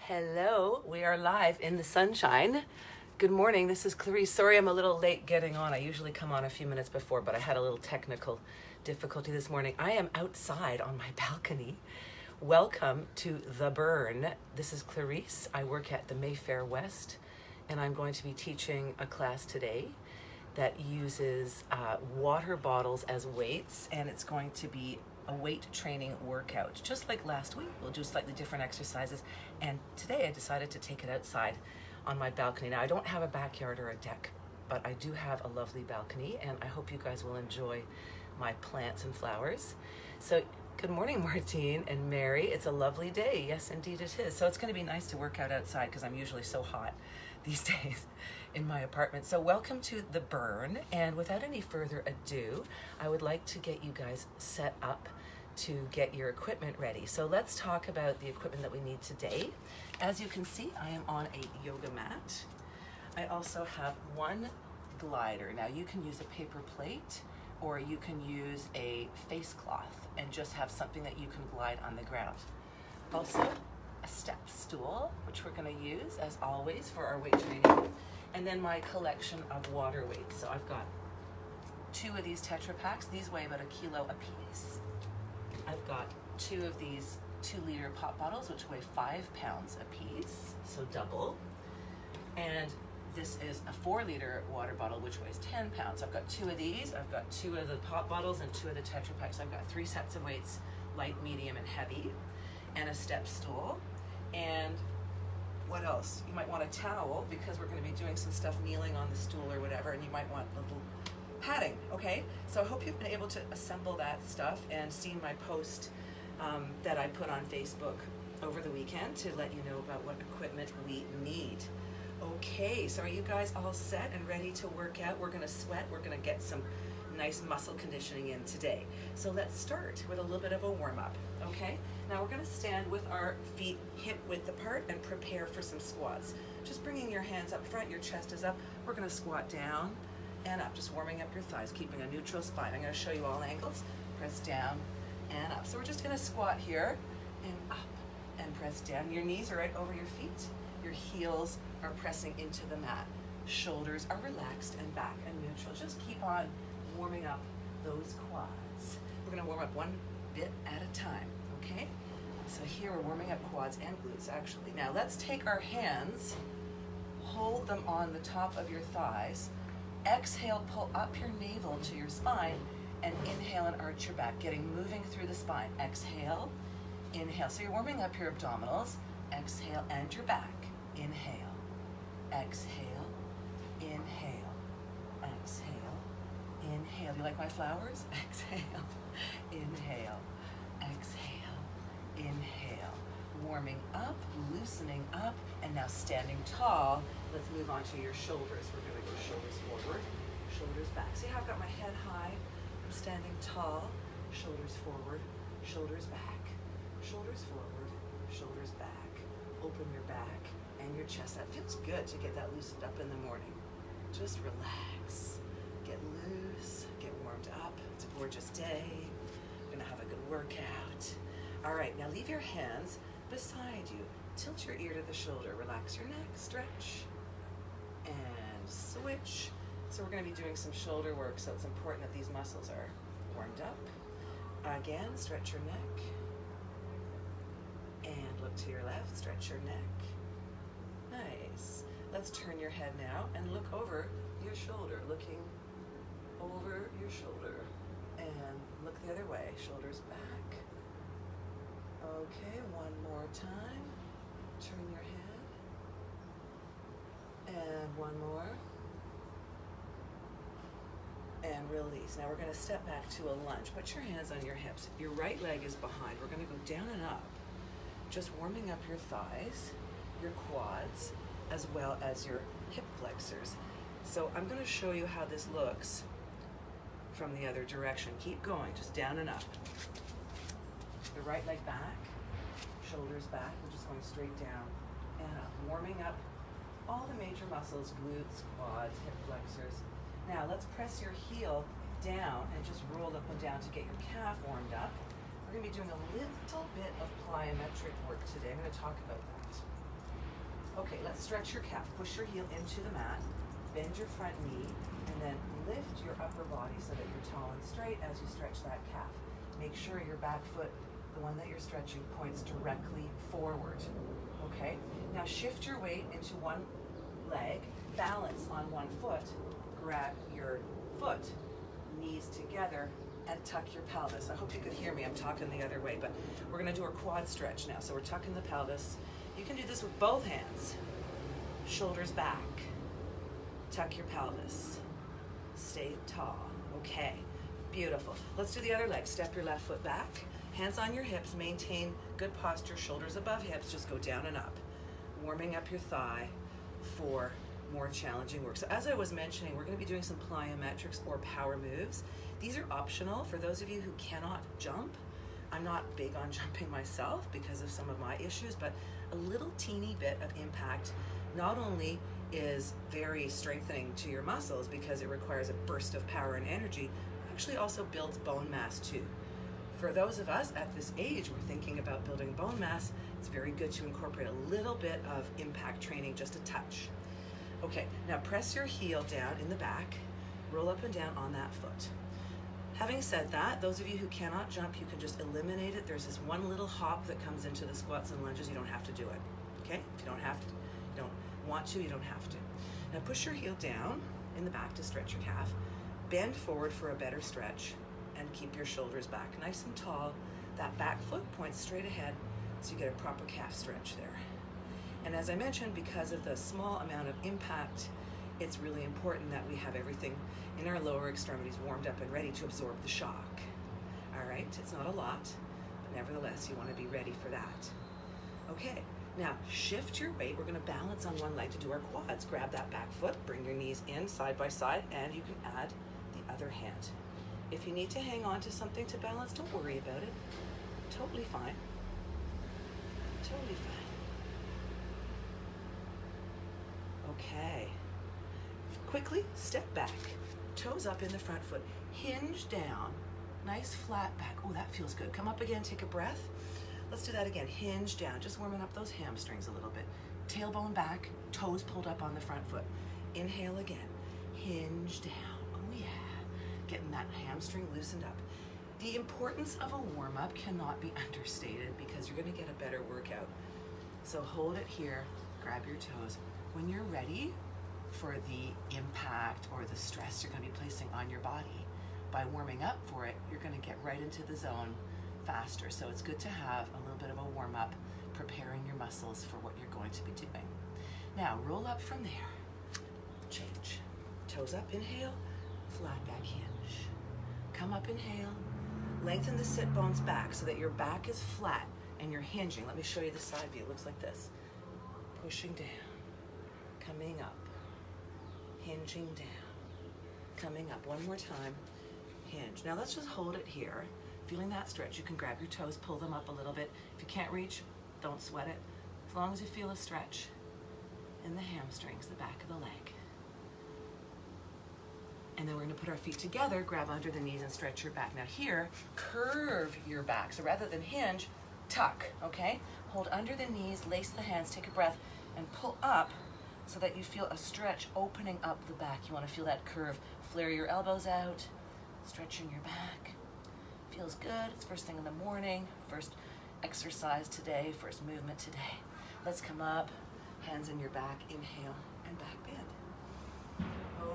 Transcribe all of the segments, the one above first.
Hello, we are live in the sunshine. Good morning, this is Clarisse. Sorry I'm a little late getting on. I usually come on a few minutes before, but I had a little technical difficulty this morning. I am outside on my balcony. Welcome to The Burn. This is Clarisse. I work at the Mayfair West, and I'm going to be teaching a class today that uses water bottles as weights, and it's going to be a weight training workout. Just like last week, we'll do slightly different exercises, and today I decided to take it outside on my balcony. Now, I don't have a backyard or a deck, but I do have a lovely balcony, and I hope you guys will enjoy my plants and flowers. So, good morning, Martine and Mary. It's a lovely day. Yes, indeed it is. So it's going to be nice to work out outside because I'm usually so hot these days in my apartment. So welcome to The Burn, and without any further ado, I would like to get you guys set up to get your equipment ready. So let's talk about the equipment that we need today. As you can see, I am on a yoga mat. I also have one glider. Now you can use a paper plate, or you can use a face cloth and just have something that you can glide on the ground. Also, a step stool, which we're going to use as always for our weight training, and then my collection of water weights. So I've got 2 of these Tetra Packs. These weigh about 1 kilo a piece. I've got 2 of these 2-liter pop bottles, which weigh 5 pounds a piece, so double. And this is a 4-liter water bottle, which weighs 10 pounds. I've got 2 of these. I've got 2 of the pop bottles and 2 of the Tetra Packs. I've got 3 sets of weights, light, medium, and heavy, and a step stool. And what else? You might want a towel because we're going to be doing some stuff kneeling on the stool or whatever, and you might want a little padding, okay? So I hope you've been able to assemble that stuff and seen my post that I put on Facebook over the weekend to let you know about what equipment we need. Okay, so are you guys all set and ready to work out? We're gonna sweat, we're gonna get some nice muscle conditioning in today. So let's start with a little bit of a warm-up, okay? Now we're gonna stand with our feet hip width apart and prepare for some squats. Just bringing your hands up front, your chest is up. We're gonna squat down and up, just warming up your thighs, keeping a neutral spine. I'm gonna show you all angles. Press down and up. So we're just gonna squat here and up and press down. Your knees are right over your feet. Your heels are pressing into the mat. Shoulders are relaxed and back and neutral. Just keep on warming up those quads. We're gonna warm up one bit at a time, okay? So here we're warming up quads and glutes actually. Now let's take our hands, hold them on the top of your thighs. Exhale, pull up your navel to your spine, and inhale and arch your back, moving through the spine. Exhale, inhale. So you're warming up your abdominals. Exhale and your back. Inhale, exhale, inhale, exhale, inhale. You like my flowers? Exhale, inhale, exhale, inhale. Warming up, loosening up, and now standing tall. Let's move on to your shoulders. We're going to go shoulders forward, shoulders back. See how I've got my head high? I'm standing tall. Shoulders forward, shoulders back, shoulders forward, shoulders back. Open your back and your chest. That feels good to get that loosened up in the morning. Just relax, get loose, get warmed up. It's a gorgeous day. We're gonna have a good workout. All right, now leave your hands beside you. Tilt your ear to the shoulder. Relax your neck, stretch, and switch. So we're gonna be doing some shoulder work, so it's important that these muscles are warmed up. Again, stretch your neck. And look to your left, stretch your neck. Nice. Let's turn your head now and look over your shoulder, looking over your shoulder. And look the other way, shoulders back. Okay, one more time. Turn your head. And one more. And release. Now we're going to step back to a lunge. Put your hands on your hips. Your right leg is behind. We're going to go down and up. Just warming up your thighs, your quads, as well as your hip flexors. So I'm going to show you how this looks from the other direction. Keep going, just down and up. The right leg back, shoulders back. We're just going straight down and up. Warming up all the major muscles, glutes, quads, hip flexors. Now let's press your heel down and just roll up and down to get your calf warmed up. We're going to be doing a little bit of plyometric work today. I'm going to talk about that. Okay, let's stretch your calf. Push your heel into the mat, bend your front knee, and then lift your upper body so that you're tall and straight as you stretch that calf. Make sure your back foot, the one that you're stretching, points directly forward. Okay? Now shift your weight into one leg, balance on one foot, grab your foot, knees together, and tuck your pelvis. I hope you could hear me. I'm talking the other way, but we're going to do our quad stretch now. So we're tucking the pelvis. You can do this with both hands. Shoulders back. Tuck your pelvis. Stay tall. Okay, beautiful. Let's do the other leg. Step your left foot back. Hands on your hips. Maintain good posture. Shoulders above hips. Just go down and up. Warming up your thigh for more challenging work. So as I was mentioning, we're going to be doing some plyometrics or power moves. These are optional for those of you who cannot jump. I'm not big on jumping myself because of some of my issues, but a little teeny bit of impact not only is very strengthening to your muscles because it requires a burst of power and energy, actually also builds bone mass too. For those of us at this age, we're thinking about building bone mass, it's very good to incorporate a little bit of impact training, just a touch. Okay, now press your heel down in the back, roll up and down on that foot. Having said that, those of you who cannot jump, you can just eliminate it. There's this one little hop that comes into the squats and lunges. You don't have to do it, okay? If you don't have to, you don't want to, you don't have to. Now push your heel down in the back to stretch your calf. Bend forward for a better stretch and keep your shoulders back nice and tall. That back foot points straight ahead so you get a proper calf stretch there. And as I mentioned, because of the small amount of impact, it's really important that we have everything in our lower extremities warmed up and ready to absorb the shock. All right, it's not a lot, but nevertheless, you want to be ready for that. Okay, now shift your weight. We're going to balance on one leg to do our quads. Grab that back foot, bring your knees in side by side, and you can add the other hand. If you need to hang on to something to balance, don't worry about it. Totally fine. Totally fine. Okay. Quickly step back, toes up in the front foot, hinge down, nice flat back. Oh, that feels good. Come up again, take a breath. Let's do that again. Hinge down, just warming up those hamstrings a little bit. Tailbone back, toes pulled up on the front foot. Inhale again, hinge down. Oh yeah, getting that hamstring loosened up. The importance of a warm-up cannot be understated because you're going to get a better workout. So hold it here, grab your toes. When you're ready for the impact or the stress you're going to be placing on your body, by warming up for it, you're going to get right into the zone faster. So it's good to have a little bit of a warm-up, preparing your muscles for what you're going to be doing. Now roll up from there, change. Toes up, inhale, flat back hinge. Come up, inhale, lengthen the sit bones back so that your back is flat and you're hinging. Let me show you the side view. It looks like this. Pushing down, coming up, hinging down, coming up. One more time, hinge. Now let's just hold it here. Feeling that stretch, you can grab your toes, pull them up a little bit. If you can't reach, don't sweat it. As long as you feel a stretch in the hamstrings, the back of the leg. And then we're gonna put our feet together, grab under the knees and stretch your back. Now here, curve your back. So rather than hinge, tuck, okay? Hold under the knees, lace the hands, take a breath, and pull up so that you feel a stretch opening up the back. You wanna feel that curve. Flare your elbows out, stretching your back. Feels good, it's first thing in the morning, first exercise today, first movement today. Let's come up, hands in your back, inhale, and back bend.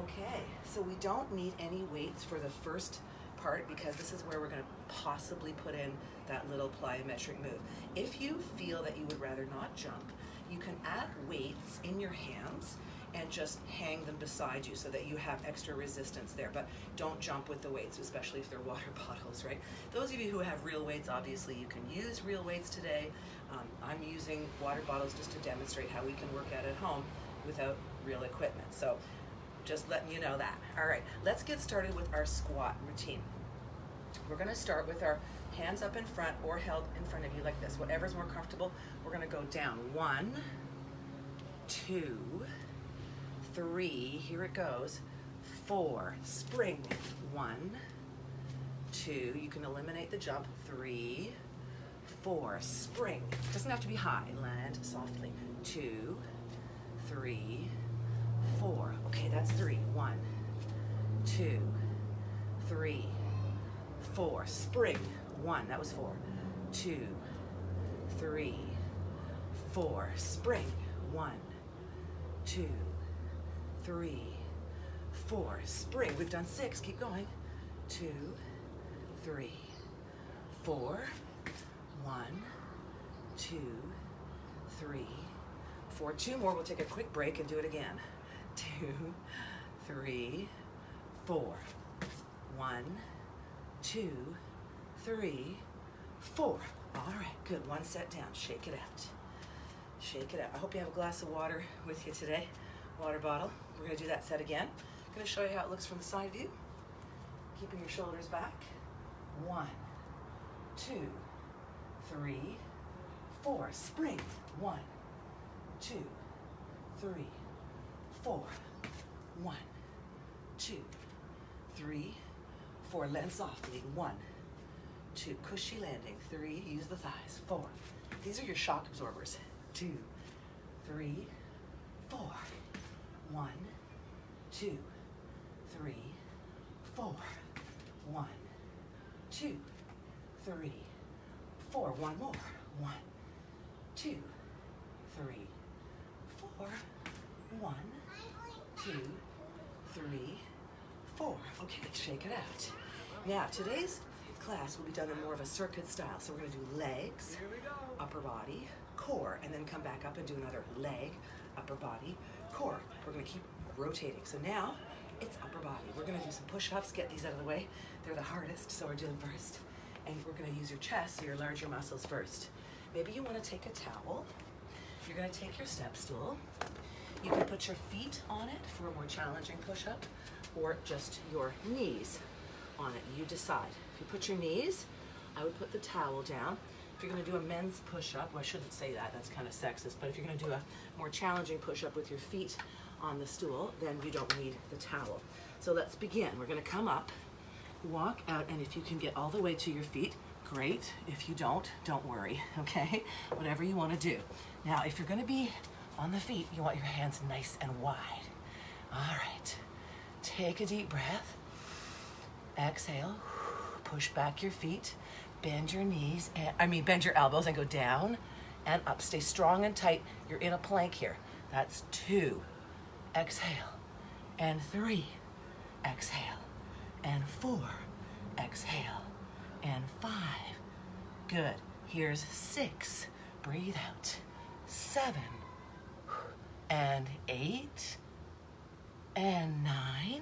Okay, so we don't need any weights for the first part because this is where we're gonna possibly put in that little plyometric move. If you feel that you would rather not jump, you can add weights in your hands and just hang them beside you so that you have extra resistance there, but don't jump with the weights, especially if they're water bottles, right? Those of you who have real weights, obviously you can use real weights today. I'm using water bottles just to demonstrate how we can work out at home without real equipment. So just letting you know that. All right, let's get started with our squat routine. We're gonna start with our hands up in front or held in front of you like this. Whatever's more comfortable, we're gonna go down. 1, 2, 3, here it goes. 4, spring. 1, 2, you can eliminate the jump. 3, 4, spring. Doesn't have to be high, land softly. 2, 3, 4. Okay, that's 3. 1, 2, 3, 4. Spring. 1, that was 4. 2, 3, 4. Spring. 1, 2, 3, 4. Spring. We've done 6. Keep going. 2, 3, 4. 1, 2, 3, 4. 2 more. We'll take a quick break and do it again. 2, 3, 4. 1, 2, 3, 4. All right, good. One set down. Shake it out. Shake it out. I hope you have a glass of water with you today. Water bottle. We're going to do that set again. I'm going to show you how it looks from the side view. Keeping your shoulders back. 1, 2, 3, 4. Spring. 1, 2, 3, 4. 1, 2, 3, 4. Lens off. Lead. 1, 2. Cushy landing. 3. Use the thighs. 4. These are your shock absorbers. 2, 3, 4. 1, 2, 3, 4. 1, 2, 3, 4. One more. 1, 2, 3, 4. 1, 2, 3, 4. Okay, shake it out. Now, today's class will be done in more of a circuit style. So we're going to do legs, upper body, core, and then come back up and do another leg, upper body, core. We're going to keep rotating. So now it's upper body. We're going to do some push-ups. Get these out of the way. They're the hardest, so we're doing first. And we're going to use your chest, so your larger muscles first. Maybe you want to take a towel. You're going to take your step stool. You can put your feet on it for a more challenging push-up, or just your knees on it. You decide. If you put your knees, I would put the towel down. If you're going to do a men's push-up, well, I shouldn't say that, that's kind of sexist, but if you're going to do a more challenging push-up with your feet on the stool, then you don't need the towel. So let's begin. We're going to come up, walk out, and if you can get all the way to your feet, great. If you don't worry, okay? Whatever you want to do. Now, if you're going to be on the feet, you want your hands nice and wide. All right. Take a deep breath. Exhale. Push back your feet. Bend your knees, bend your elbows and go down and up. Stay strong and tight. You're in a plank here. That's 2. Exhale. And 3. Exhale. And 4. Exhale. And 5. Good. Here's 6. Breathe out. 7. And 8. And 9.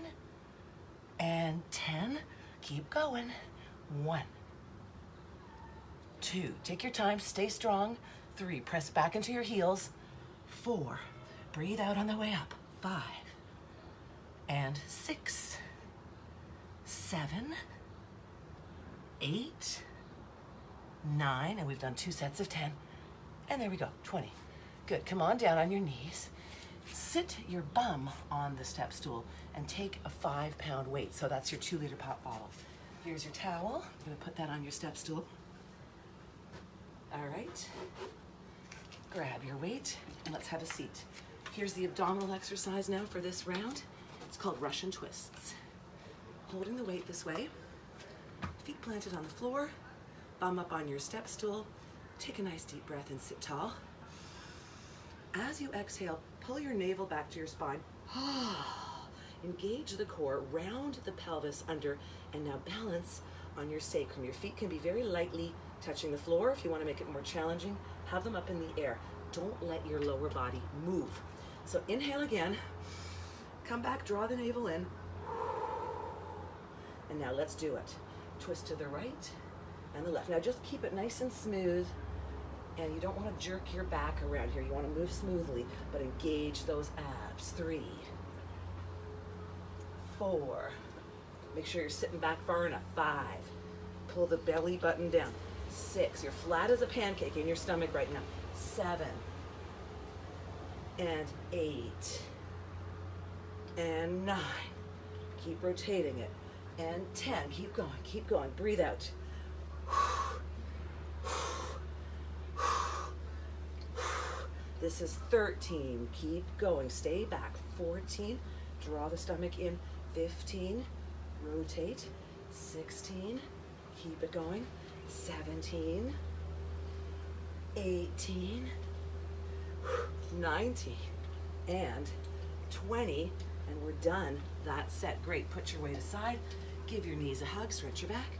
And 10. Keep going. 1. 2. Take your time. Stay strong. 3. Press back into your heels. 4. Breathe out on the way up. 5. And 6. 7. 8. 9. And we've done 2 sets of 10. And there we go. 20. Good. Come on down on your knees. Sit your bum on the step stool and take a 5-pound weight. So that's your 2-liter pop bottle. Here's your towel. I'm going to put that on your step stool. All right. Grab your weight and let's have a seat. Here's the abdominal exercise now for this round. It's called Russian twists. Holding the weight this way, feet planted on the floor, bum up on your step stool. Take a nice deep breath and sit tall. As you exhale, pull your navel back to your spine. Engage the core, round the pelvis under, and now balance on your sacrum. Your feet can be very lightly touching the floor. If you want to make it more challenging, have them up in the air. Don't let your lower body move. So inhale again, come back, draw the navel in, and now let's do it. Twist to the right and the left. Now just keep it nice and smooth, and you don't want to jerk your back around here. You want to move smoothly, but engage those abs. 3, 4, make sure you're sitting back far enough. 5, pull the belly button down. 6, you're flat as a pancake in your stomach right now. 7, and 8, and 9, keep rotating it, and 10, keep going, breathe out. This is 13. Keep going. Stay back. 14. Draw the stomach in. 15. Rotate. 16. Keep it going. 17. 18. 19. And 20. And we're done. That set. Great. Put your weight aside. Give your knees a hug. Stretch your back.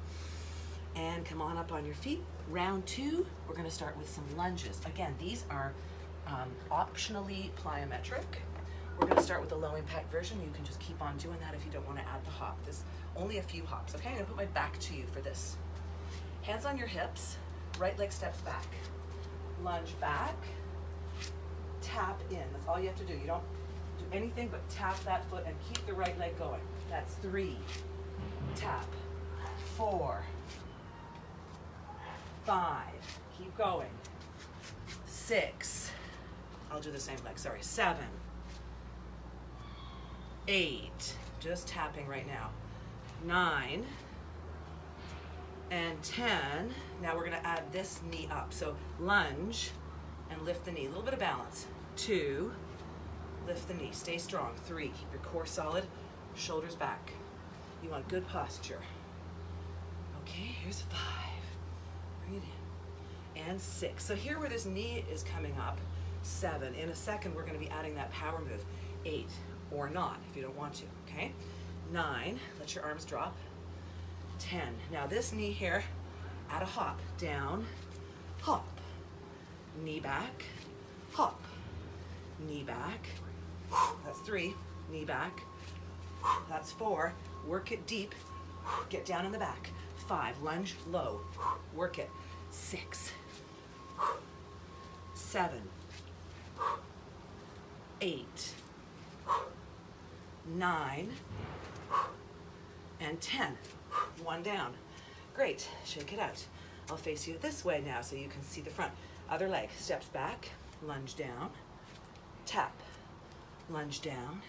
And come on up on your feet. Round 2, we're going to start with some lunges. Again, these are optionally plyometric. We're going to start with the low impact version. You can just keep on doing that if you don't want to add the hop. There's only a few hops, okay? I'm going to put my back to you for this. Hands on your hips, right leg steps back. Lunge back, tap in. That's all you have to do. You don't do anything but tap that foot and keep the right leg going. That's 3, tap, 4, 5, keep going, 6, I'll do the same leg, sorry, 7, 8, just tapping right now, 9, and 10. Now we're gonna add this knee up. So lunge and lift the knee, a little bit of balance. 2, lift the knee, stay strong. 3, keep your core solid, shoulders back. You want good posture. Okay, here's 5. Bring it in. And 6. So here where this knee is coming up, 7. In a second, we're going to be adding that power move. 8, or not, if you don't want to, okay? 9, let your arms drop. 10. Now this knee here, add a hop. Down, hop. Knee back, hop. Knee back. That's 3. Knee back. That's 4. Work it deep. Get down in the back. 5, lunge low, work it. 6, 7, 8, 9, and 10. 1 down. Great, shake it out. I'll face you this way now so you can see the front. Other leg, steps back, lunge down, tap, lunge down,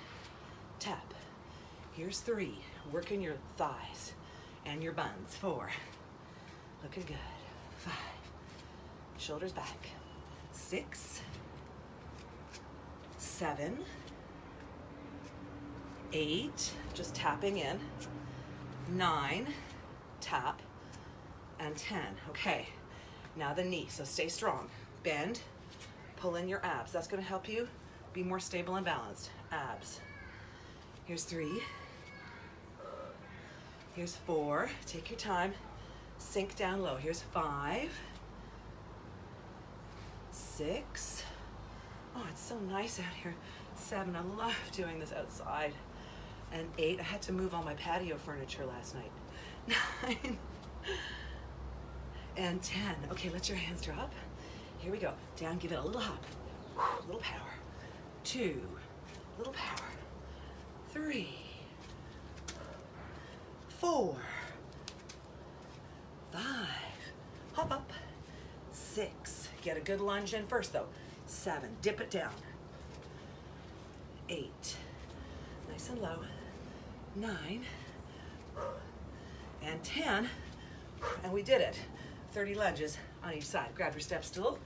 tap. Here's 3, working your thighs and your buns. 4, looking good. 5, shoulders back. 6, 7, 8, just tapping in. 9, tap, and 10. Okay, now the knee, so stay strong. Bend, pull in your abs. That's gonna help you be more stable and balanced. Abs. Here's 3. Here's 4, take your time, sink down low. Here's 5, 6, oh, it's so nice out here. 7, I love doing this outside. And 8, I had to move all my patio furniture last night. 9, and 10. Okay, let your hands drop. Here we go, down, give it a little hop, a little power. 2, little power. 3, 4, 5, hop up. 6, get a good lunge in first though. 7, dip it down. 8, nice and low. 9, and 10, and we did it. 30 lunges on each side. Grab your step stool,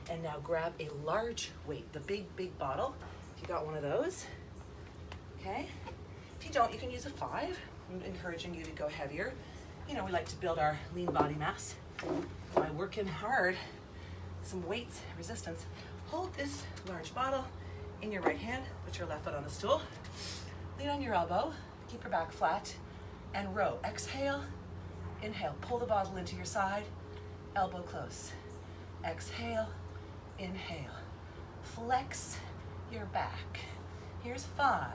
and now grab a large weight, the big bottle, if you got one of those, okay? If you don't, you can use a 5. I'm encouraging you to go heavier. You know, we like to build our lean body mass by working hard, some weights, resistance. Hold this large bottle in your right hand, put your left foot on the stool, lean on your elbow, keep your back flat, and row. Exhale, inhale, pull the bottle into your side, elbow close. Exhale, inhale, flex your back. Here's 5,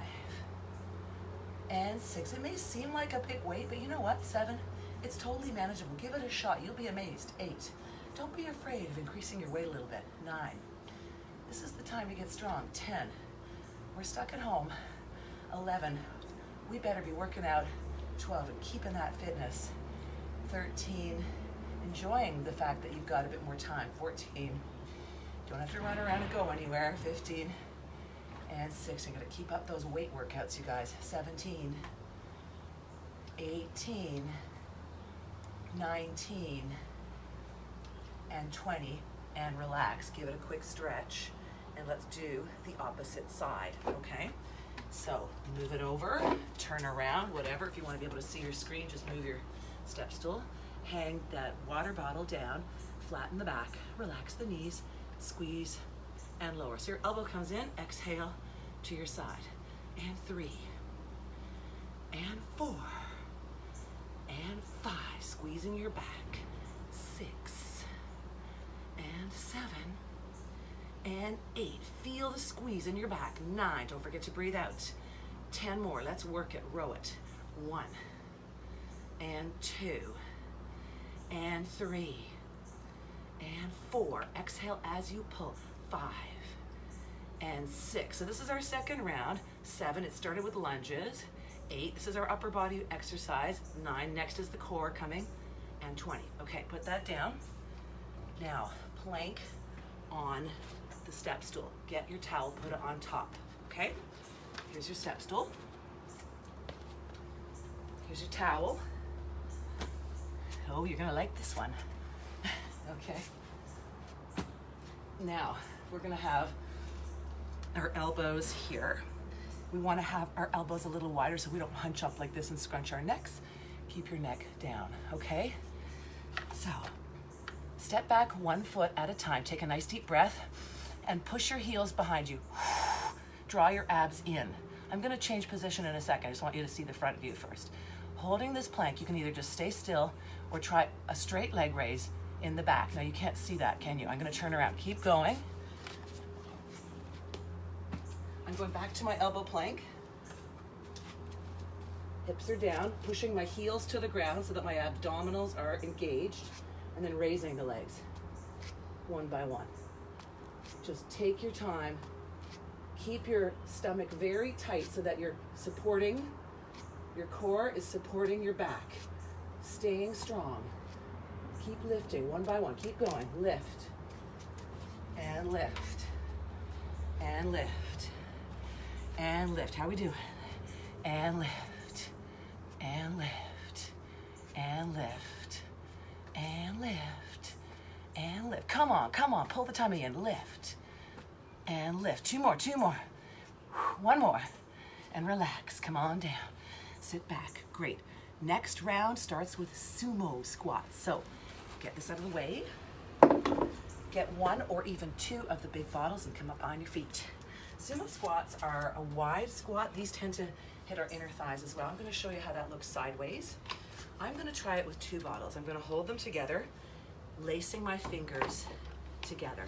and 6. It may seem like a big weight, but you know what? 7, it's totally manageable. Give it a shot, you'll be amazed. 8, don't be afraid of increasing your weight a little bit. 9, this is the time to get strong. 10, we're stuck at home. 11, we better be working out. 12, and keeping that fitness. 13, enjoying the fact that you've got a bit more time. 14, don't have to run around and go anywhere. 15, and 16, gotta keep up those weight workouts, you guys. 17, 18, 19, and 20, and relax. Give it a quick stretch. And let's do the opposite side, okay? So move it over, turn around, whatever. If you want to be able to see your screen, just move your step stool. Hang that water bottle down, flatten the back, relax the knees, squeeze and lower. So your elbow comes in, exhale to your side. And 3, and 4, and 5, squeezing your back. 6, and 7, and 8. Feel the squeeze in your back. 9, don't forget to breathe out. 10 more, let's work it, row it. 1, and 2, and 3, and 4. Exhale as you pull. 5, and 6. So this is our second round. 7, it started with lunges. 8, this is our upper body exercise. 9, next is the core coming. And 20. Okay, put that down. Now, plank on the step stool. Get your towel, put it on top, okay? Here's your step stool. Here's your towel. Oh, you're gonna like this one. Okay. Now, we're gonna have our elbows here. We wanna have our elbows a little wider so we don't hunch up like this and scrunch our necks. Keep your neck down, okay? So, step back 1 foot at a time. Take a nice deep breath and push your heels behind you. Draw your abs in. I'm gonna change position in a second. I just want you to see the front view first. Holding this plank, you can either just stay still or try a straight leg raise in the back. Now you can't see that, can you? I'm gonna turn around, keep going. I'm going back to my elbow plank. Hips are down, pushing my heels to the ground so that my abdominals are engaged, and then raising the legs, 1 by 1. Just take your time. Keep your stomach very tight so that you're supporting, your core is supporting your back. Staying strong. Keep lifting 1 by 1, keep going. Lift, and lift, and lift, and lift. How we doing? And lift, and lift, and lift, and lift, and lift. Come on, pull the tummy in. Lift, and lift. 2 more, 2 more. 1 more, and relax. Come on down. Sit back. Great. Next round starts with sumo squats. So get this out of the way. Get 1 or even 2 of the big bottles and come up on your feet. Sumo squats are a wide squat. These tend to hit our inner thighs as well. I'm going to show you how that looks sideways. I'm going to try it with 2 bottles. I'm going to hold them together, lacing my fingers together.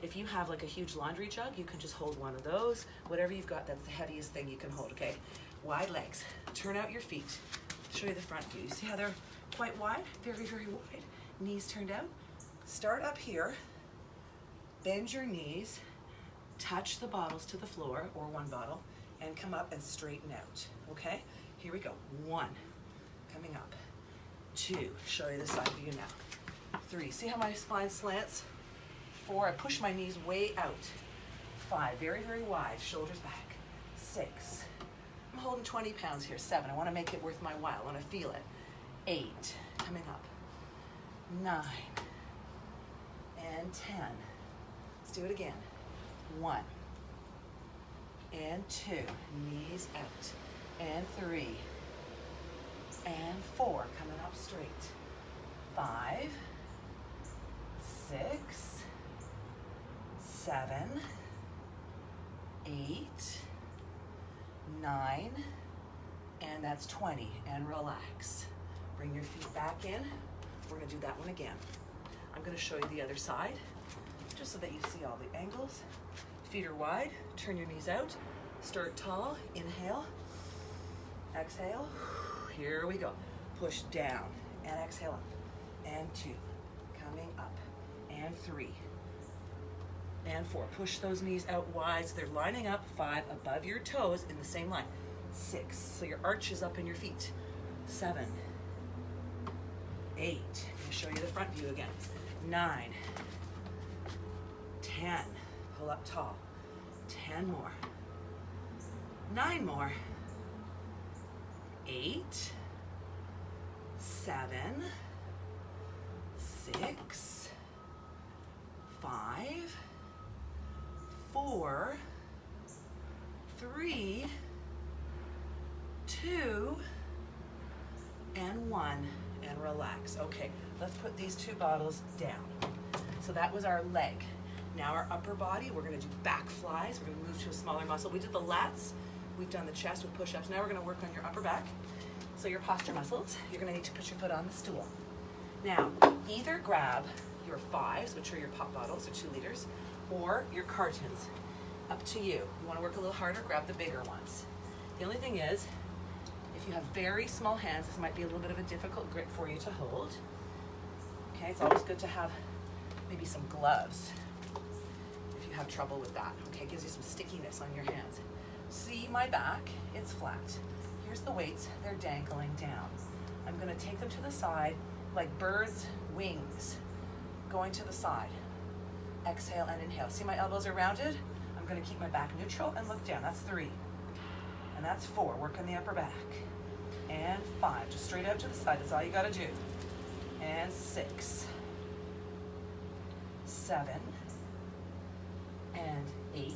If you have like a huge laundry jug, you can just hold 1 of those. Whatever you've got, that's the heaviest thing you can hold, okay? Wide legs. Turn out your feet. Show you the front view. You see how they're quite wide? Very, very wide. Knees turned out. Start up here. Bend your knees. Touch the bottles to the floor, or 1 bottle, and come up and straighten out, okay? Here we go. 1, coming up. 2, show you the side view now. 3, see how my spine slants? 4, I push my knees way out. 5, very, very wide, shoulders back. 6, I'm holding 20 pounds here. 7, I wanna make it worth my while, I wanna feel it. 8, coming up. 9, and 10. Let's do it again. 1, and 2, knees out, and 3, and 4, coming up straight. 5, 6, 7, 8, 9, and that's 20, and relax. Bring your feet back in. We're gonna do that one again. I'm gonna show you the other side, just so that you see all the angles. Feet are wide, turn your knees out, start tall, inhale, exhale, here we go. Push down, and exhale up, and 2, coming up, and 3, and 4. Push those knees out wide so they're lining up. 5, above your toes in the same line. 6, so your arch is up in your feet. 7, 8, I'm gonna show you the front view again. 9, 10, pull up tall. 10 more. 9 more. 8, 7, 6, 5, 4, 4, 3, 2, and 1, and relax. Okay, let's put these 2 bottles down. So that was our leg. Now our upper body, we're gonna do back flies. We're gonna move to a smaller muscle. We did the lats, we've done the chest with push-ups. Now we're gonna work on your upper back. So your posture muscles, you're gonna need to put your foot on the stool. Now, either grab your 5s, which are your pop bottles, or 2 liters, or your cartons. Up to you. You wanna work a little harder, grab the bigger ones. The only thing is, if you have very small hands, this might be a little bit of a difficult grip for you to hold. Okay, it's always good to have maybe some gloves if you have trouble with that. Okay, it gives you some stickiness on your hands. See my back, it's flat. Here's the weights, they're dangling down. I'm gonna take them to the side like birds' wings, going to the side. Exhale and inhale. See my elbows are rounded? I'm gonna keep my back neutral and look down. That's 3. And that's 4, work on the upper back. And 5, just straight out to the side, that's all you gotta do. And 6, 7, and 8,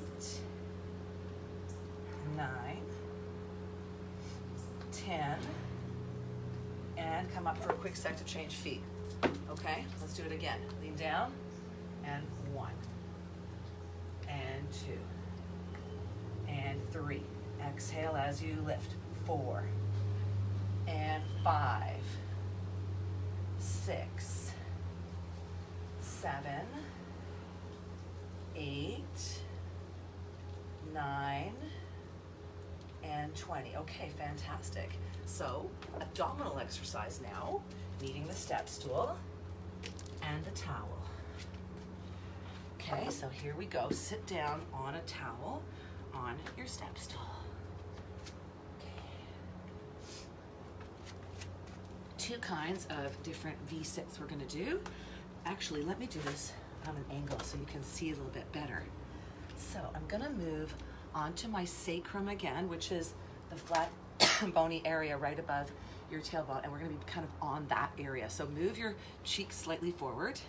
9, 10, and come up for a quick sec to change feet. Okay, let's do it again. Lean down, and 1, and 2, and 3. Exhale as you lift. 4, and 5, 6, 7, 8, 9, and 20. Okay, fantastic. So, abdominal exercise now, needing the step stool and the towel. Okay, so here we go. Sit down on a towel on your step stool. Okay. 2 kinds of different V-sits we're gonna do. Actually, let me do this on an angle so you can see a little bit better. So I'm gonna move onto my sacrum again, which is the flat bony area right above your tailbone, and we're gonna be kind of on that area. So move your cheeks slightly forward.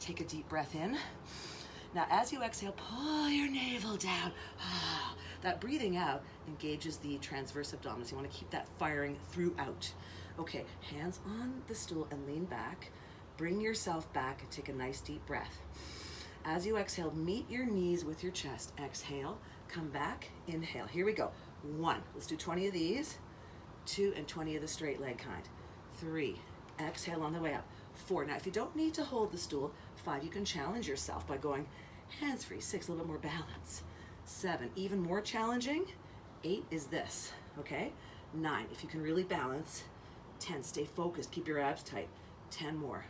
Take a deep breath in. Now as you exhale, pull your navel down. That breathing out engages the transverse abdominals. You wanna keep that firing throughout. Okay, hands on the stool and lean back. Bring yourself back and take a nice deep breath. As you exhale, meet your knees with your chest. Exhale, come back, inhale. Here we go. 1, let's do 20 of these. 2, and 20 of the straight leg kind. 3, exhale on the way up. 4, now if you don't need to hold the stool, 5, you can challenge yourself by going hands free. 6, a little bit more balance. 7, even more challenging. 8 is this, okay? 9, if you can really balance. 10, stay focused, keep your abs tight. 10 more.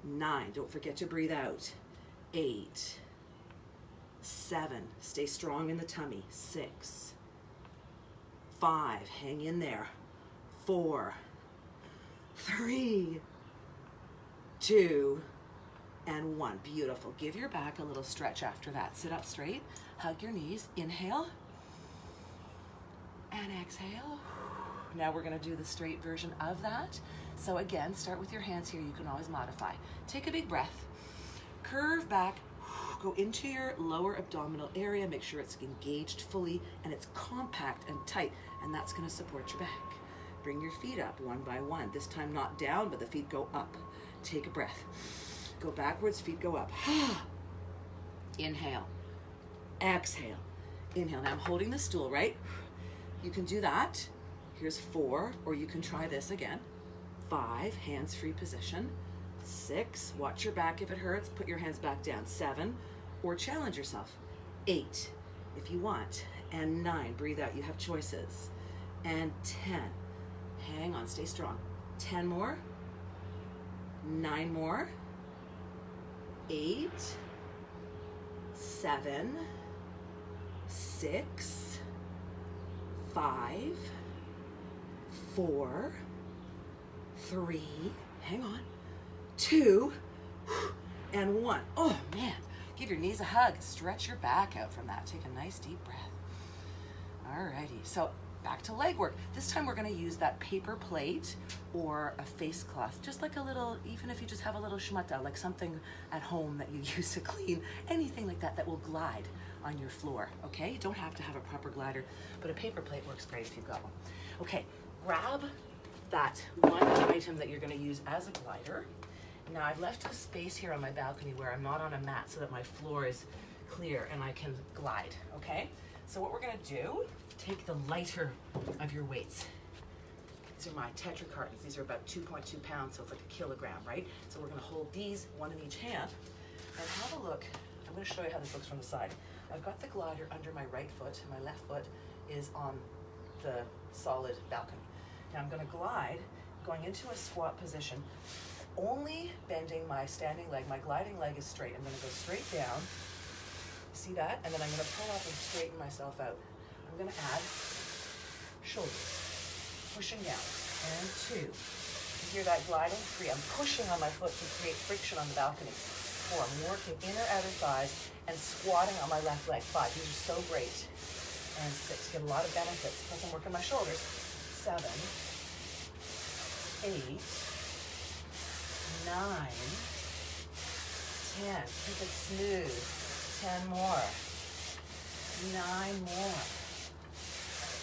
9, don't forget to breathe out. 8, 7, stay strong in the tummy. 6, 5, hang in there. 4, 3, 2, and 1. Beautiful. Give your back a little stretch after that. Sit up straight, hug your knees, inhale, and exhale. Now we're gonna do the straight version of that. So again, start with your hands here. You can always modify. Take a big breath, curve back, go into your lower abdominal area. Make sure it's engaged fully and it's compact and tight, and that's gonna support your back. Bring your feet up one by one. This time not down, but the feet go up. Take a breath. Go backwards, feet go up. Inhale, exhale, inhale. Now I'm holding the stool, right? You can do that. Here's 4, or you can try this again. 5, hands-free position. 6, watch your back if it hurts, put your hands back down. 7, or challenge yourself. 8, if you want. And 9, breathe out, you have choices. And 10, hang on, stay strong. 10 more. 9 more. 8, 7, 6, 5, 4, 3, hang on, 2, and 1. Oh man, give your knees a hug. Stretch your back out from that. Take a nice deep breath. Alrighty, so back to leg work. This time we're gonna use that paper plate or a face cloth, just like a little, even if you just have a little schmutta, like something at home that you use to clean, anything like that that will glide on your floor, okay? You don't have to have a proper glider, but a paper plate works great if you've got one. Okay, grab that one item that you're gonna use as a glider. Now I've left a space here on my balcony where I'm not on a mat so that my floor is clear and I can glide, okay? So what we're gonna do, take the lighter of your weights. These are my Tetra cartons. These are about 2.2 pounds, so it's like a kilogram, right? So we're gonna hold these, one in each hand, and have a look. I'm gonna show you how this looks from the side. I've got the glider under my right foot, and my left foot is on the solid balcony. Now I'm gonna glide, going into a squat position, only bending my standing leg. My gliding leg is straight. I'm gonna go straight down. See that? And then I'm gonna pull up and straighten myself out. I'm gonna add shoulders, pushing down, and 2. You hear that gliding? 3. I'm pushing on my foot to create friction on the balcony. 4. I'm working inner outer thighs and squatting on my left leg. 5. These are so great. And 6. Get a lot of benefits. Plus I'm working my shoulders. 7, 8, 9, 10. Keep it smooth. 10 more. 9 more.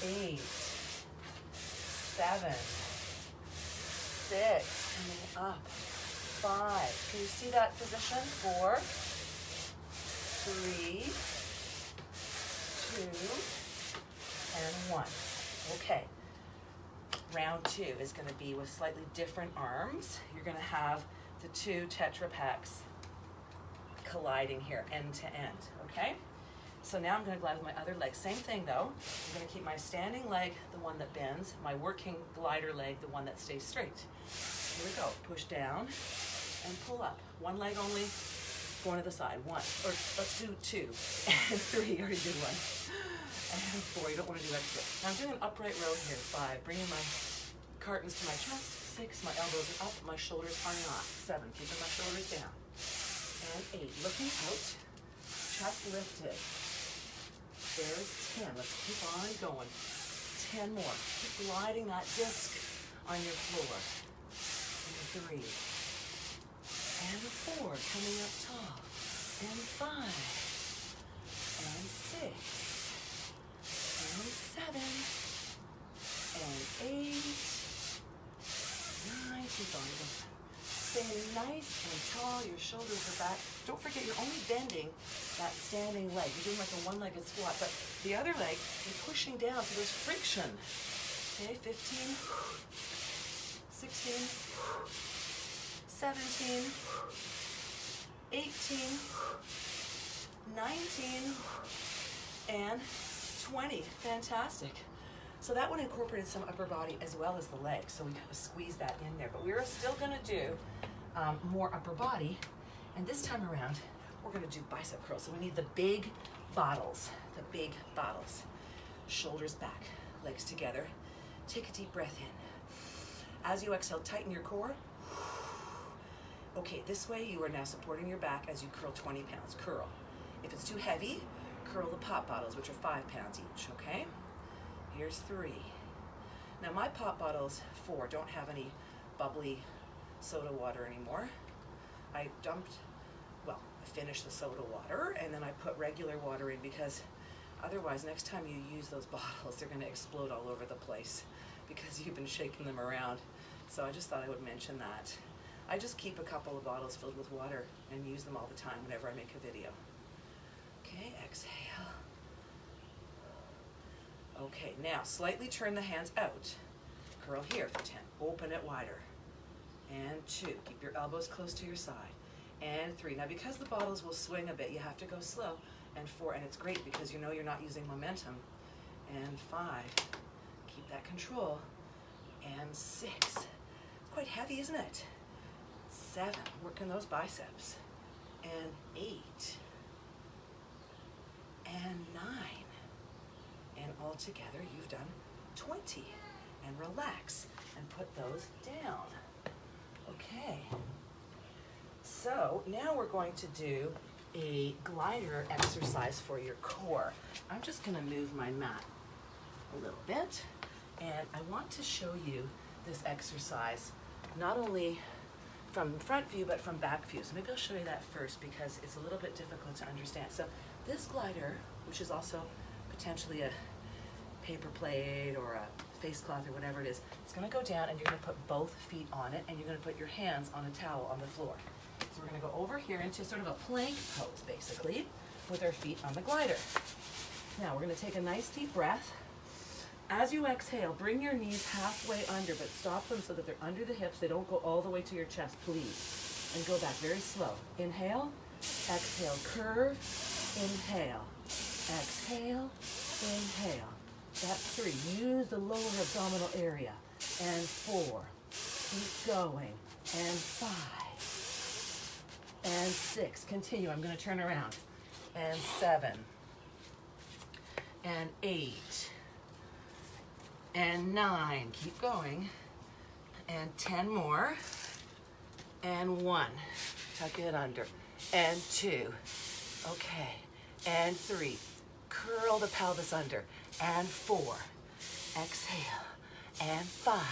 8, 7, 6, coming up. 5. Can you see that position? 4, 3, 2, and 1. Okay. Round 2 is going to be with slightly different arms. You're going to have the 2 Tetra packs colliding here end to end, okay? So now I'm going to glide with my other leg. Same thing though. I'm going to keep my standing leg, the one that bends, my working glider leg, the one that stays straight. Here we go. Push down and pull up. One leg only, going to the side. 1, or let's do 2, and 3, already did 1. And 4, you don't want to do extra. Now I'm doing an upright row here. 5, bringing my cartons to my chest. 6, my elbows are up, my shoulders are not. 7, keeping my shoulders down. And 8, looking out, chest lifted. There's 10, let's keep on going. 10 more, keep gliding that disc on your floor. And 3, and 4, coming up tall. And 5, and 6, and 7, and 8, 9, keep on going. Staying nice and tall, your shoulders are back. Don't forget, you're only bending that standing leg. You're doing like a one-legged squat, but the other leg, you're pushing down, so there's friction. Okay, 15, 16, 17, 18, 19, and 20. Fantastic. So that one incorporated some upper body as well as the legs, so we kind of squeezed that in there. But we're still gonna do more upper body, and this time around, we're gonna do bicep curls. So we need the big bottles, Shoulders back, legs together. Take a deep breath in. As you exhale, tighten your core. Okay, this way you are now supporting your back as you curl 20 pounds. Curl. If it's too heavy, curl the pop bottles, which are 5 pounds each, okay? Here's 3. Now my pop bottles, 4, don't have any bubbly soda water anymore. I finished the soda water and then I put regular water in because otherwise next time you use those bottles, they're gonna explode all over the place because you've been shaking them around. So I just thought I would mention that. I just keep a couple of bottles filled with water and use them all the time whenever I make a video. Okay, exhale. Okay, now slightly turn the hands out. Curl here for 10. Open it wider. And 2. Keep your elbows close to your side. And 3. Now because the bottles will swing a bit, you have to go slow. And 4. And it's great because you know you're not using momentum. And 5. Keep that control. And 6. It's quite heavy, isn't it? 7. Working those biceps. And 8. And 9. And all together you've done 20. And relax and put those down. Okay. So now we're going to do a glider exercise for your core. I'm just gonna move my mat a little bit. And I want to show you this exercise, not only from front view, but from back view. So maybe I'll show you that first because it's a little bit difficult to understand. So this glider, which is also potentially a paper plate or a face cloth or whatever it is, it's gonna go down and you're gonna put both feet on it and you're gonna put your hands on a towel on the floor. So we're gonna go over here into sort of a plank pose, basically, with our feet on the glider. Now we're gonna take a nice deep breath. As you exhale, bring your knees halfway under, but stop them so that they're under the hips. They don't go all the way to your chest, please. And go back very slow. Inhale, exhale, curve, inhale, exhale, inhale. That's 3. Use the lower abdominal area. And 4. Keep going. And 5. And 6. Continue. I'm going to turn around. And 7. And 8. And 9, keep going, and 10 more, and 1, tuck it under, and 2, okay, and 3, curl the pelvis under, and 4, exhale, and 5,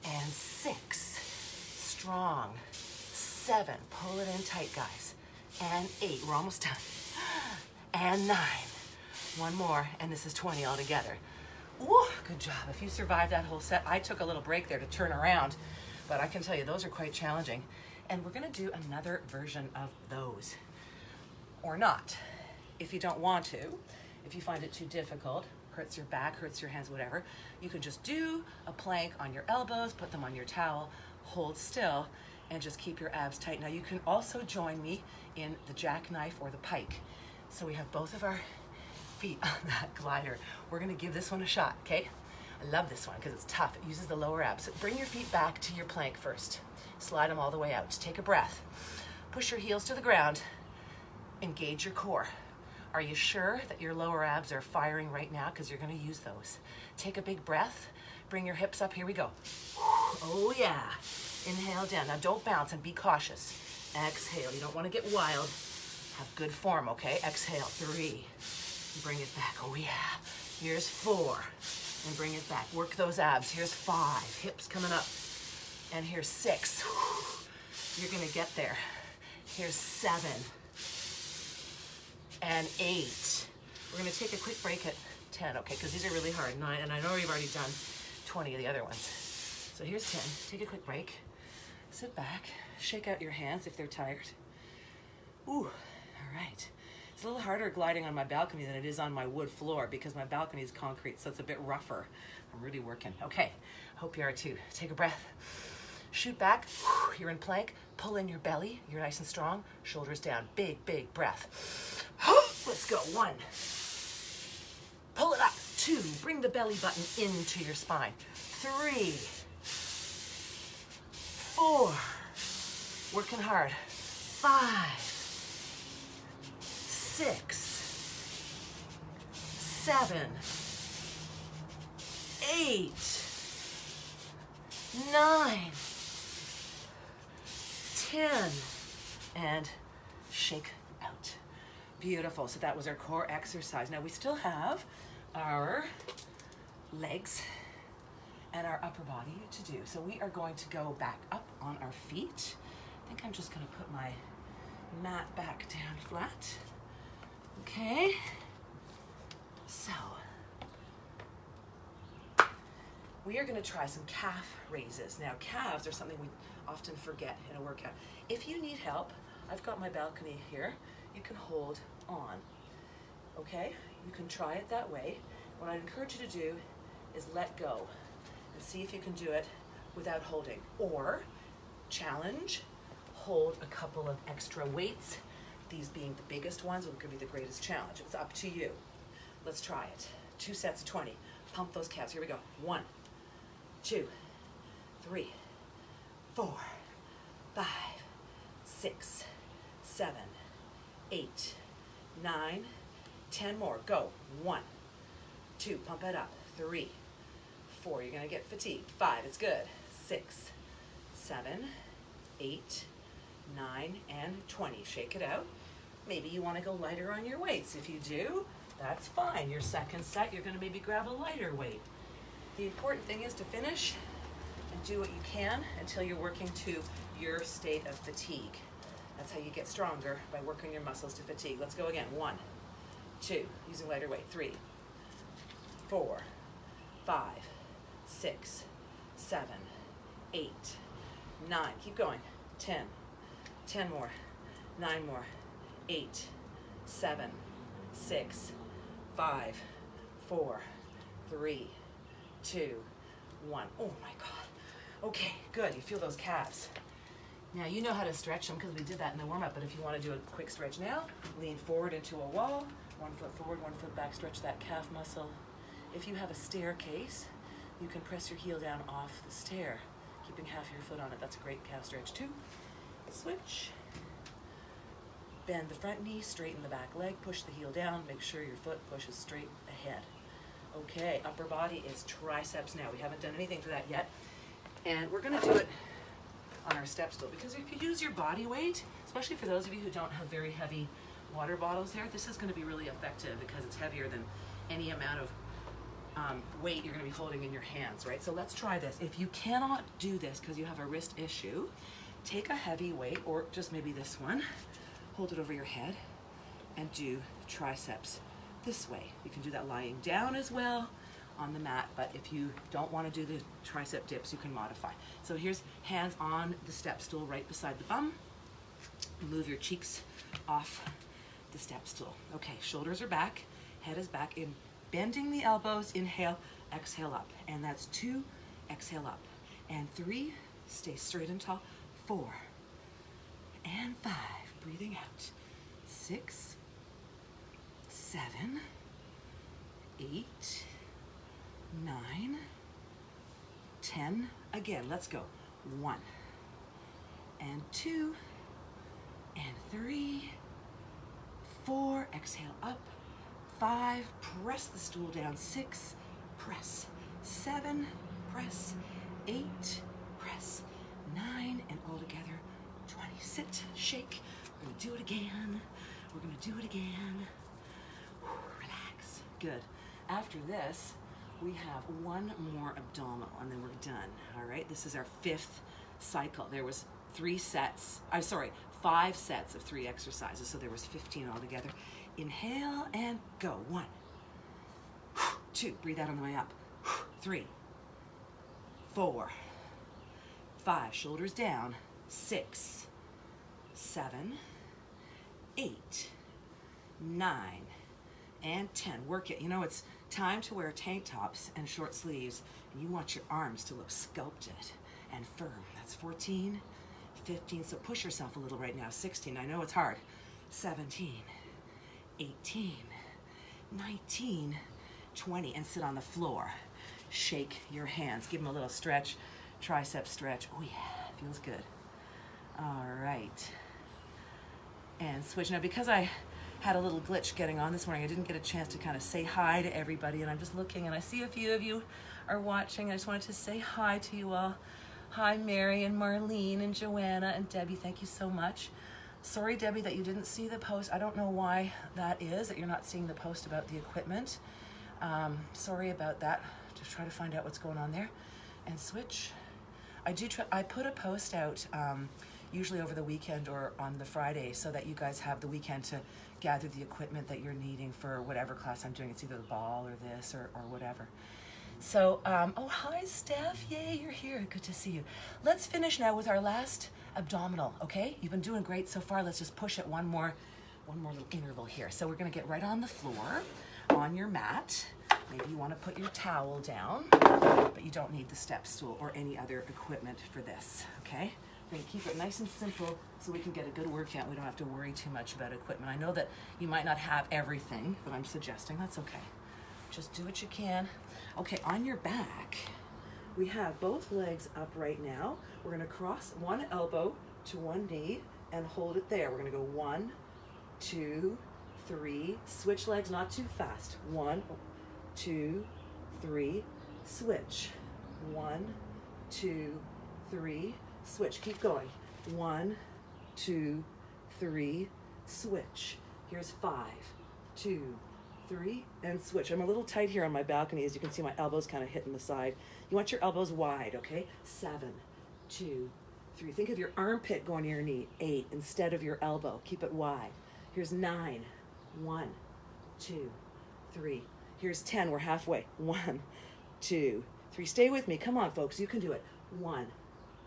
and 6, strong, 7, pull it in tight, guys, and 8, we're almost done, and 9, 1 more, and this is 20 altogether. Ooh, good job. If you survived that whole set, I took a little break there to turn around, but I can tell you those are quite challenging. And we're gonna do another version of those, or not. If you don't want to, if you find it too difficult, hurts your back, hurts your hands, whatever, you can just do a plank on your elbows, put them on your towel, hold still, and just keep your abs tight. Now you can also join me in the jackknife or the pike. So we have both of our feet on that glider. We're gonna give this one a shot, okay? I love this one because it's tough. It uses the lower abs. So bring your feet back to your plank first. Slide them all the way out. Just take a breath. Push your heels to the ground. Engage your core. Are you sure that your lower abs are firing right now? Because you're gonna use those. Take a big breath. Bring your hips up. Here we go. Oh yeah. Inhale down. Now don't bounce and be cautious. Exhale. You don't want to get wild. Have good form, okay? Exhale. 3. Bring it back. Oh yeah. Here's 4. And bring it back. Work those abs. Here's 5. Hips coming up. And here's 6. You're gonna get there. Here's 7. And 8. We're gonna take a quick break at 10, okay? Because these are really hard. 9, and I know we've already done 20 of the other ones. So here's 10. Take a quick break. Sit back. Shake out your hands if they're tired. Ooh, all right. It's a little harder gliding on my balcony than it is on my wood floor because my balcony is concrete, so it's a bit rougher. I'm really working. Okay, hope you are too. Take a breath. Shoot back. You're in plank. Pull in your belly. You're nice and strong. Shoulders down. Big, big breath. Let's go. 1. Pull it up. 2. Bring the belly button into your spine. 3. 4. Working hard. 5. 6, 7, 8, 9, 10, and shake out. Beautiful. So that was our core exercise. Now we still have our legs and our upper body to do. So we are going to go back up on our feet. I think I'm just going to put my mat back down flat. Okay, so we are going to try some calf raises. Now, calves are something we often forget in a workout. If you need help, I've got my balcony here. You can hold on, okay? You can try it that way. What I'd encourage you to do is let go and see if you can do it without holding. Or challenge, hold a couple of extra weights. These being the biggest ones will give you the greatest challenge. It's up to you. Let's try it. 2 sets of 20. Pump those calves. Here we go. 1, 2, 3, 4, 5, 6, 7, 8, 9, 10 more. Go. 1, 2, pump it up. 3, 4, you're gonna get fatigued. 5, it's good. 6, 7, 8, 9, and 20. Shake it out. Maybe you want to go lighter on your weights. If you do, that's fine. Your second set, you're going to maybe grab a lighter weight. The important thing is to finish and do what you can until you're working to your state of fatigue. That's how you get stronger, by working your muscles to fatigue. Let's go again. 1, 2, using lighter weight. 3, 4, 5, 6, 7, 8, 9. Keep going. 10. 10 more. 9 more. 8, 7, 6, 5, 4, 3, 2, 1. Oh my God. Okay, good. You feel those calves. Now you know how to stretch them because we did that in the warm-up, but if you want to do a quick stretch now, lean forward into a wall, 1 foot forward, 1 foot back, stretch that calf muscle. If you have a staircase, you can press your heel down off the stair, keeping half your foot on it. That's a great calf stretch too. Switch. Bend the front knee, straighten the back leg, push the heel down, make sure your foot pushes straight ahead. Okay, upper body is triceps now. We haven't done anything for that yet. And we're gonna do it on our step stool, because if you use your body weight, especially for those of you who don't have very heavy water bottles there, this is gonna be really effective because it's heavier than any amount of weight you're gonna be holding in your hands, right? So let's try this. If you cannot do this because you have a wrist issue, take a heavy weight, or just maybe this one, hold it over your head, and do triceps this way. You can do that lying down as well on the mat, but if you don't want to do the tricep dips, you can modify. So here's hands on the step stool right beside the bum. Move your cheeks off the step stool. Okay, shoulders are back, head is back. In bending the elbows, inhale, exhale up. And that's 2, exhale up. And 3, stay straight and tall. 4, and 5, breathing out. 6, 7, 8, 9, 10. Again, let's go. 1, and 2, and 3, 4, exhale up. 5, press the stool down. 6, press. 7, press. 8, press. 9, and all together 20. Sit, shake. We're gonna do it again. We're gonna do it again. Relax. Good. After this, we have 1 more abdominal and then we're done. All right, this is our 5th cycle. There was 5 sets of 3 exercises, so there was 15 altogether. Inhale and go. 1, 2, breathe out on the way up. 3, 4, 5, shoulders down. 6, 7, 8, 9, and 10. Work it. You know, it's time to wear tank tops and short sleeves, and you want your arms to look sculpted and firm. That's 14, 15, so push yourself a little right now. 16, I know it's hard. 17, 18, 19, 20, and sit on the floor. Shake your hands. Give them a little stretch, tricep stretch. Oh yeah, feels good. All right. And switch. Now, because I had a little glitch getting on this morning, I didn't get a chance to kind of say hi to everybody, and I'm just looking, and I see a few of you are watching. I just wanted to say hi to you all. Hi, Mary and Marlene and Joanna and Debbie. Thank you so much. Sorry, Debbie, that you didn't see the post. I don't know why that is, that you're not seeing the post about the equipment. Sorry about that. Just try to find out what's going on there. And switch. I put a post out usually over the weekend or on the Friday so that you guys have the weekend to gather the equipment that you're needing for whatever class I'm doing. It's either the ball or this or whatever. So, oh, hi, Steph. Yay, you're here. Good to see you. Let's finish now with our last abdominal, okay? You've been doing great so far. Let's just push it one more little interval here. So we're going to get right on the floor, on your mat. Maybe you want to put your towel down, but you don't need the step stool or any other equipment for this, okay? We're going to keep it nice and simple so we can get a good workout. We don't have to worry too much about equipment. I know that you might not have everything that I'm suggesting. That's okay. Just do what you can. Okay, on your back, we have both legs up right now. We're going to cross one elbow to one knee and hold it there. We're going to go 1, 2, 3. Switch legs, not too fast. 1, 2, 3. Switch. 1, 2, 3. Switch. Keep going. 1, 2, 3. switch. Here's 5, 2, 3, and switch. I'm a little tight here on my balcony. As you can see, my elbows kind of hitting the side. You want your elbows wide, okay? 7, 2, 3. Think of your armpit going to your knee. 8 instead of your elbow. Keep it wide. Here's 9. 1, 2, 3. Here's 10. We're halfway. 1, 2, 3. Stay with me. Come on, folks. You can do it. 1,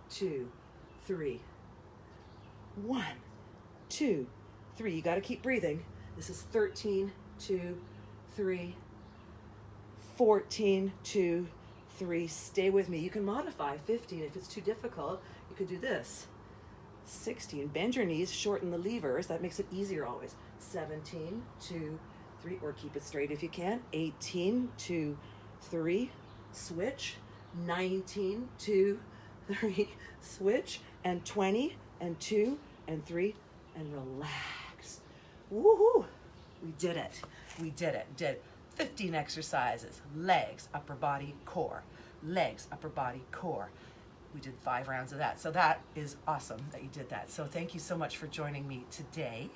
2, 3. 1, 2, 3. You got to keep breathing. This is 13, 2, 3, 14, 2, 3. Stay with me. You can modify 15 if it's too difficult. You could do this. 16. Bend your knees, shorten the levers. That makes it easier always. 17, 2, 3, or keep it straight if you can. 18, 2, 3, switch. 19, 2, 3, switch. And 20, and 2, and 3, and relax. Woohoo! We did it. We did it. Did 15 exercises. Legs, upper body, core. Legs, upper body, core. We did 5 rounds of that. So that is awesome that you did that. So thank you so much for joining me today.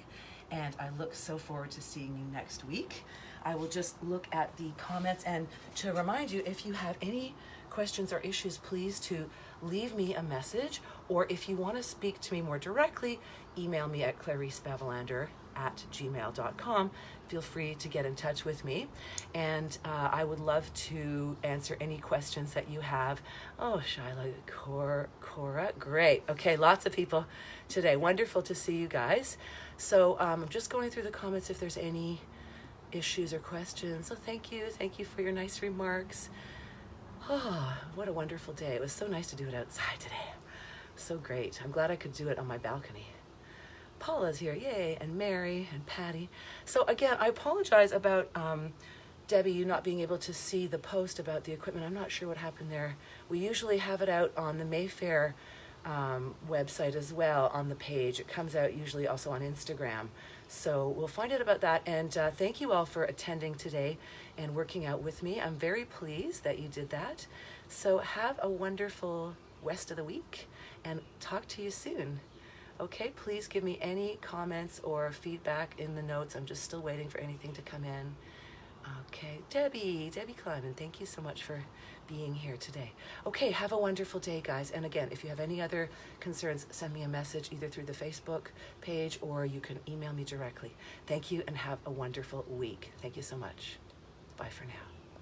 And I look so forward to seeing you next week. I will just look at the comments, and to remind you, if you have any questions or issues, please to leave me a message, or if you want to speak to me more directly, email me at clarissebevelander@gmail.com. Feel free to get in touch with me, and I would love to answer any questions that you have. Oh, Shyla, Cora, great. Okay, lots of people today. Wonderful to see you guys. So I'm just going through the comments if there's any issues or questions. So thank you for your nice remarks. Oh, what a wonderful day. It was so nice to do it outside today. So great. I'm glad I could do it on my balcony. Paula's here, yay, and Mary and Patty. So again, I apologize about Debbie, you not being able to see the post about the equipment. I'm not sure what happened there. We usually have it out on the Mayfair website as well on the page. It comes out usually also on Instagram. So we'll find out about that. And thank you all for attending today and working out with me. I'm very pleased that you did that. So have a wonderful rest of the week and talk to you soon. Okay, please give me any comments or feedback in the notes. I'm just still waiting for anything to come in. Okay, Debbie Kleiman, thank you so much for being here today. Okay, have a wonderful day, guys. And again, if you have any other concerns, send me a message either through the Facebook page or you can email me directly. Thank you and have a wonderful week. Thank you so much. Bye for now.